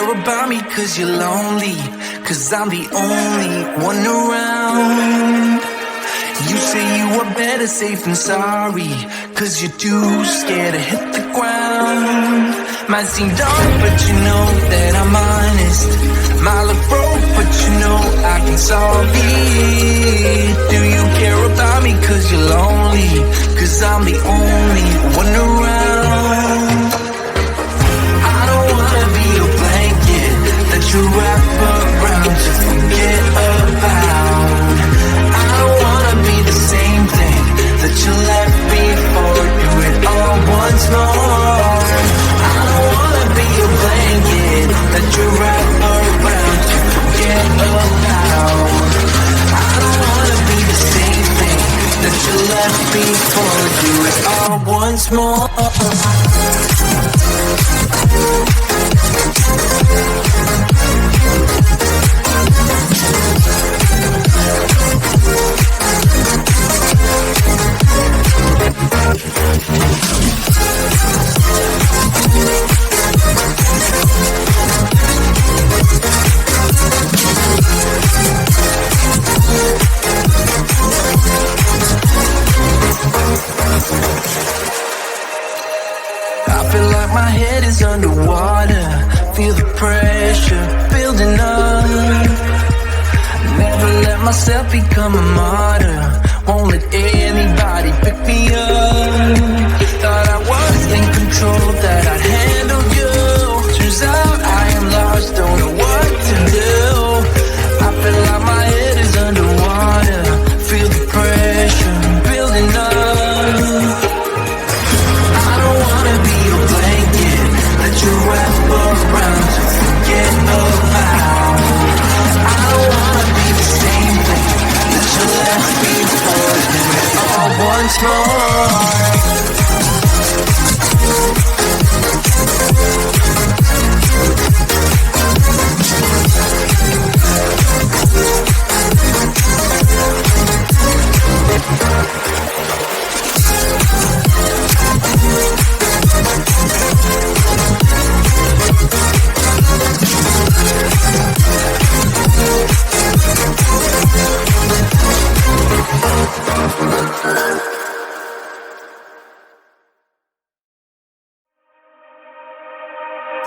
care about me cause you're lonely, cause I'm the only one around. You say you are better safe than sorry, cause you're too scared to hit the ground. Might seem dark but you know that I'm honest. Might look broke but you know I can solve it. Do you care about me cause you're lonely, cause I'm the only one around. I don't wanna be a blanket that you wrap around to forget about. I don't wanna be the same thing that you left before. Do it all once more. I don't wanna be a blanket that you wrap around to forget about. I don't wanna be the same thing that you left before. Do it all once more. I feel like my head is underwater. Feel the pressure building up. Never let myself become a martyr. Won't let anybody pick me up. Thought I was in control, that I'd handle you. Turns out I am lost, don't know what to do. I feel like my head is underwater. Feel the pressure building up. I don't wanna be a blanket that you wrap around to forget about. I don't wanna be the same thing that you left before. Do it all once more.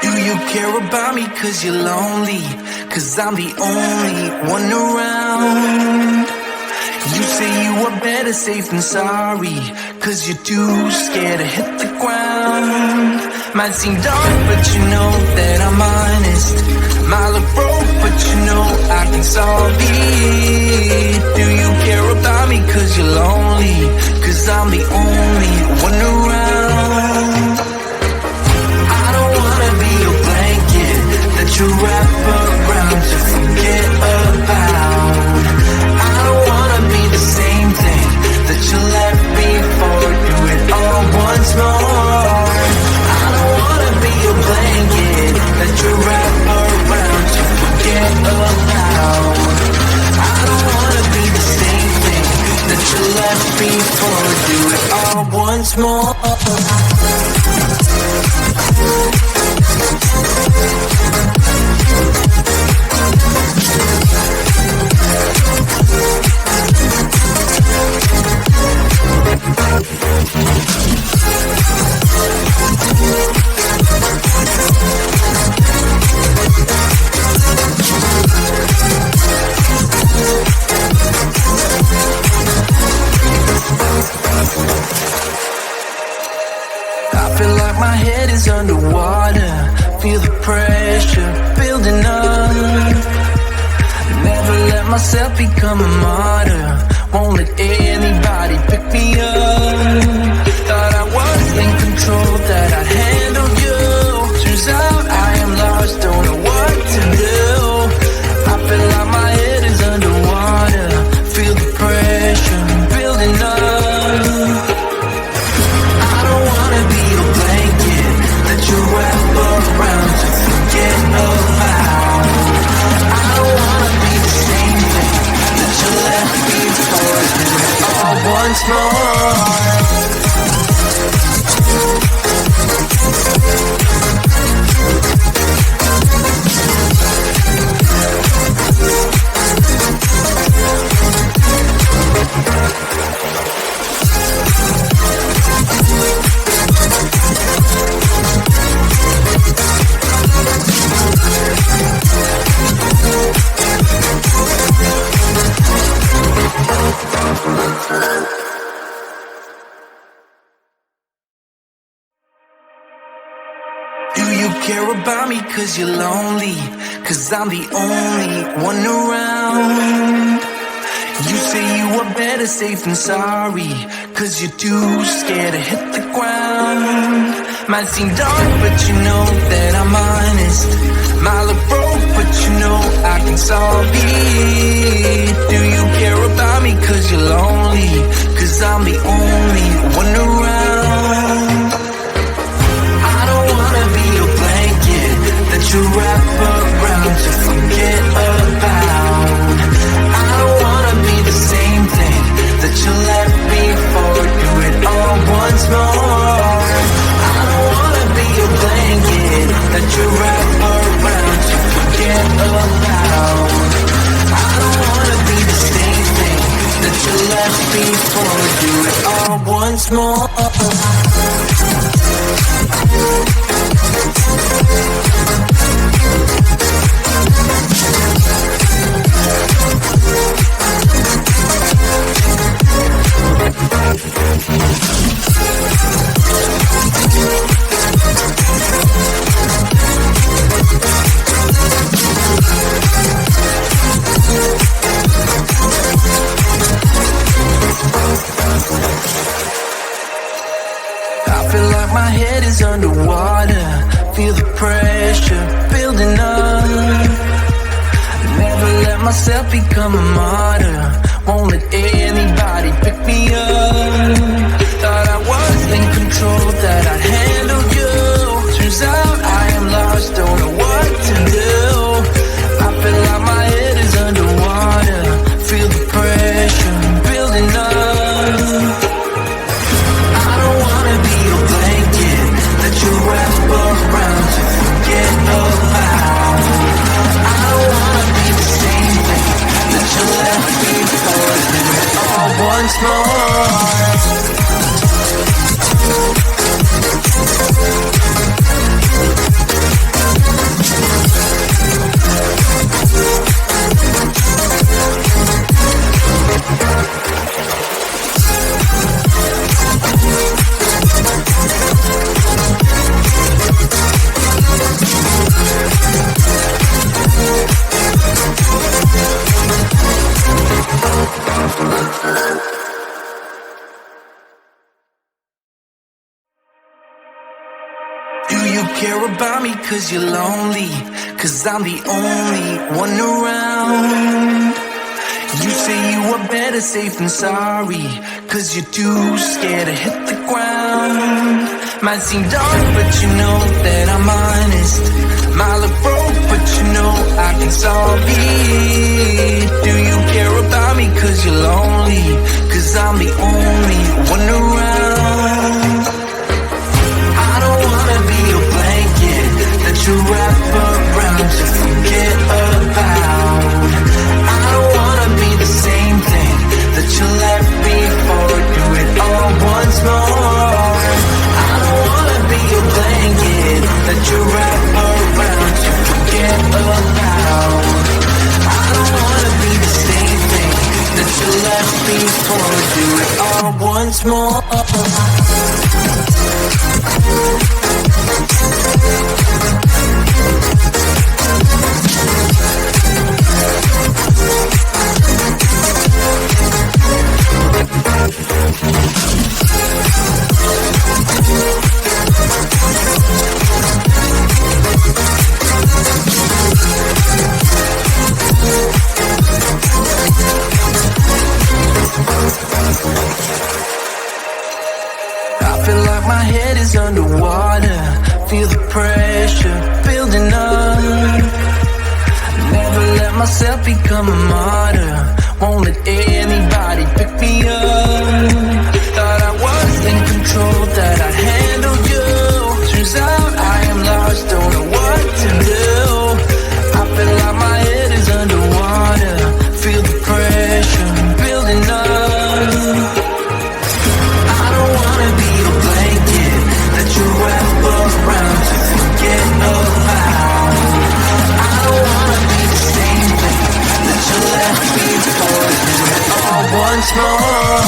Do you care about me cause you're lonely, cause I'm the only one around. You say you are better safe than sorry, cause you're too scared to hit the ground. Might seem dark but you know that I'm honest. Might look broke but you know I can solve it. Do you care about me cause you're lonely, cause I'm the only one around. I don't wanna be a blanket that you wrap around to forget about. I don't wanna be the same thing that you left before. Do it all once more. I don't wanna be a blanket that you wrap around to forget about. I don't wanna be the same thing that you left before. Do it all once more. I feel like my head is underwater. Feel the pressure building up. Never let myself become a martyr. Won't let anybody pick me up. Thought I was in control, that I'd handle you. Turns out I am lost, don't know what to do. I feel like my head is underwater. Feel the pressure building up. I don't wanna be a blanket that you wrap around to forget about. I don't wanna be the same thing that you left before. Do it all once more. cause you're lonely, cause I'm the only one around. You say you are better safe than sorry, cause you're too scared to hit the ground. Might seem dark, but you know that I'm honest. My look broke, but you know I can solve it. Do you care about me cause you're lonely, cause I'm the only one around. I don't wanna be a blanket that you wrap around to forget about. I don't wanna be the same thing that you left before. Do it all once more. I don't wanna be a blanket that you wrap around to forget about. I don't wanna be the same thing that you left before. Do it all once more. My head is underwater, feel the pressure building up. Never let myself become a martyr, won't let anybody pick me up. Thought I was in control, that I'd handle you. Turns out I am lost, don't know what to do. I feel like my head is underwater, feel the pressure building up. I don't wanna be a blanket that you wrap around to forget about. I don't wanna be the same thing that you left before. Do it all once more. Do you care about me cause you're lonely, cause I'm the only one around. You say you are better safe than sorry, cause you're too scared to hit the ground. Might seem dark, but you know that I'm honest. My look broke, but you know I can solve it. Do you care about me cause you're lonely, cause I'm the only one around. I don't wanna be a blanket that you wrap around to forget about. I don't wanna be the same thing that you left before. Do it all once more. I don't wanna be a blanket that you wrap around to forget about. I don't wanna be the same thing that you left before. Do it all once more. I feel like my head is underwater, feel the pressure building up. Never let myself become a martyr, won't let anybody pick me up. Thought I was in control, that I'd handle you. Turns out I am lost, don't know what to do. I feel like my head is underwater, feel the pressure building up. I don't wanna be a blanket that you wrap around to forget about. I don't wanna be the same thing that you left before. Do it all once more.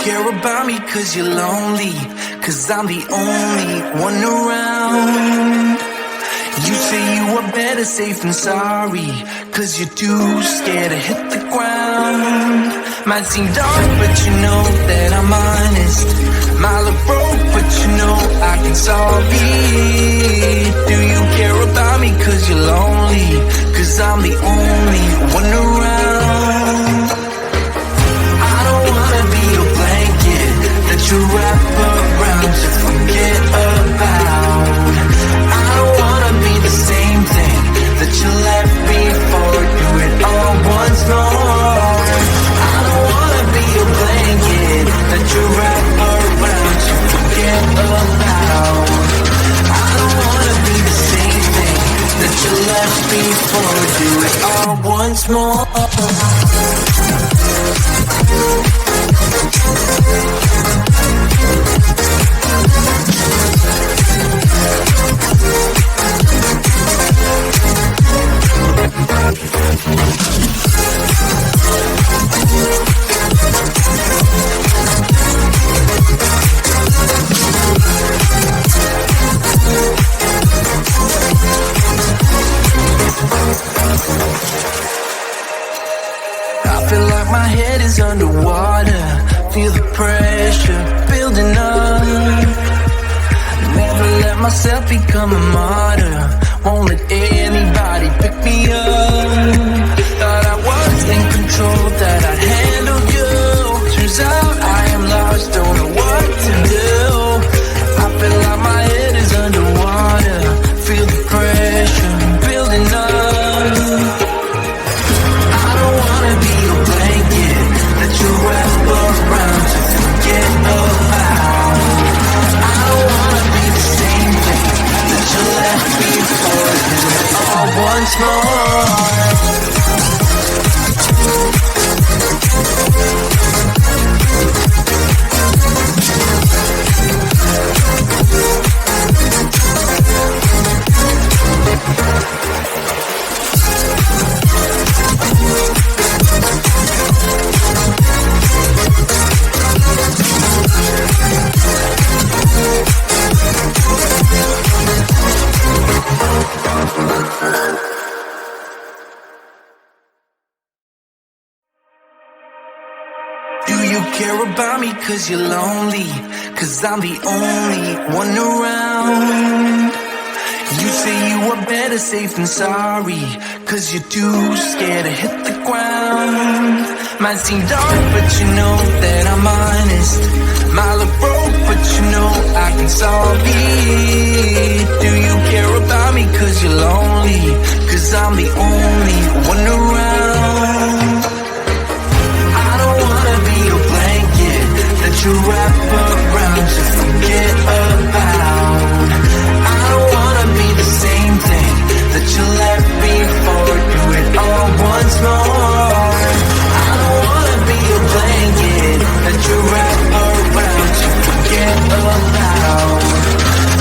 care about me cause you're lonely? Cause I'm the only one around. You say you are better safe than sorry, cause you're too scared to hit the ground. Might seem dark, but you know that I'm honest. My love broke, but you know I can solve it. Do you care about me cause you're lonely? Cause I'm the only one around. I don't wanna be your blanket that you wrap around to forget about. I don't wanna be the same thing that you left before. Do it all once more. I don't wanna be your blanket that you wrap around to forget about. I don't wanna be the same thing that you left before. Do it all once more. I feel like my head is underwater. Feel the pressure building up. Never let myself become a martyr. Won't let anybody pick me up. Thought I was in control, that I'd handle you. Turns out I am lost, don't know what to do. I feel like my head is underwater. Feel the pressure building up. I don't wanna be your blanket that you wrap around to forget about. I don't wanna be the same thing that you left before. Do it all once more. Do you care about me cause you're lonely? Cause I'm the only one around. You say you are better safe than sorry, cause you're too scared to hit the ground. Might seem dark, but you know that I'm honest. My love broke, but you know I can solve it. Do you care about me cause you're lonely? Cause I'm the only one around. I don't wanna be your blanket that you wrap around to forget about. I don't wanna be the same thing that you left before. Do it all once more. I don't wanna be your blanket that you wrap around to forget about.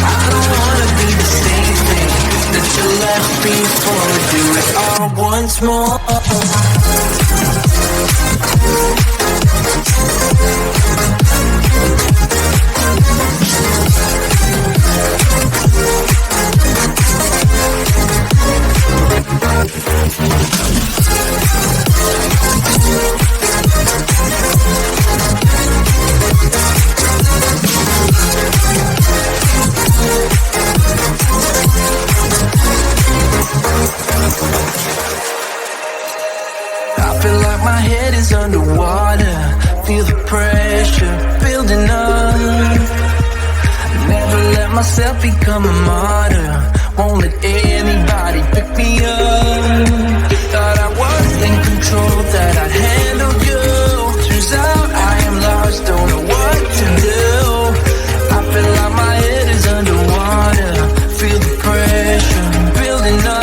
I don't wanna be the same thing that you left before. Do it all once more. I feel like my head is underwater. Feel the pressure building up. Never let myself become a martyr. Won't let anybody pick me up. Thought I was in control, that I'd handle you. Turns out I am lost, don't know what to do. I feel like my head is underwater. Feel the pressure building up.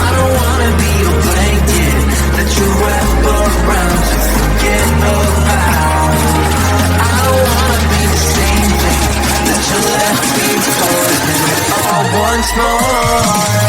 I don't wanna be your blanket that you wrap around to forget about. I don't wanna be the same thing that you left before. Do it all once more.